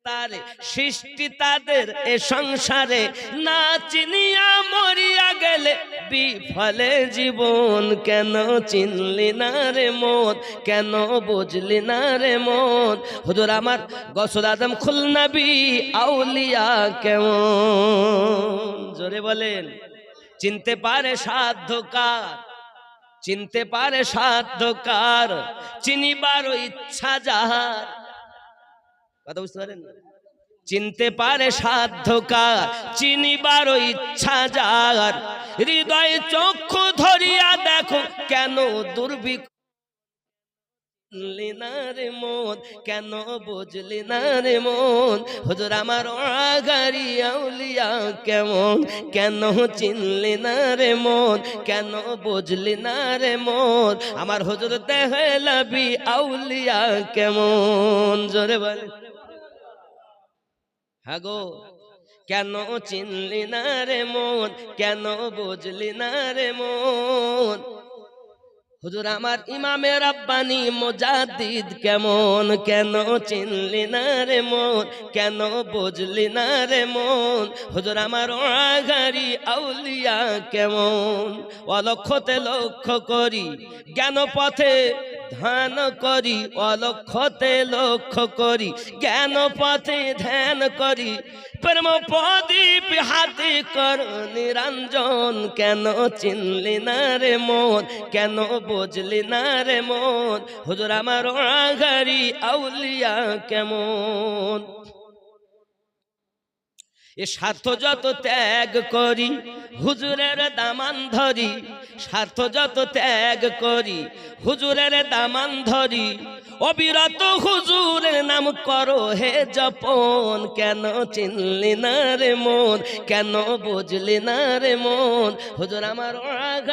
তারে সৃষ্টি তাদের এ সংসারে, না চিনিয়া মরিয়া গেলে বিফলে জীবন। কেন চিনলি না রে মন, কেন বুঝলি না রে মন? হুজুর আমার গসল আদম খুল নবী আউলিয়া কেমন? জোরে বলেন। চিনতে পারে সাধ্যকার, চিনতে পারে সাধ্যকার, চিনিবার ইচ্ছা যাহার। কথা বুঝতে পারেন? চিনতে পারে সাধ্যকার, চিনিবার ইচ্ছা যার। হৃদয় চক্ষু ধরিয়া দেখো কেন দুর্ভিক্ষ না রে মন, কেন বুঝলি না রে মন? হুজুর আমার আগারি আউলিয়া কেমন? কেন চিনলি না রে মন, কেন বুঝলি না রে মন? আমার হুজুর দেহলাবি আউলিয়া কেমন? জোরে বলে। হ্যাঁ গো, কেন চিনলি না রে মন, কেন বুঝলি না রে মন? হুজুর আমার ইমামে রাব্বানি মুজাদ্দিদ কেমন? কেন চিনলি না রে মন, কেন বুঝলি না রে মন? হুজুর আমার আগারি আউলিয়া কেমন? অলক্ষতে লক্ষ্য করি জ্ঞান পথে ধ্যান করি, অলক্ষতে লক্ষ্য করি জ্ঞান পথে ধ্যান করি, প্রেম প্রদীপ হাতে কর নিরঞ্জন। কেন চিনলি না রে মন, কেন বুঝলি না রে মন? হুজুর আমার আগারি আউলিয়া কেমন? এ স্বার্থ যত ত্যাগ করি হুজুরের দামান ধরি, স্বার্থ যত ত্যাগ করি হুজুরের দামান ধরি, অবিরত হুজুরের নাম করো হে জপন। কেন চিনলি না রে মন, কেন বুঝলি না রে মন? হুজুর আমার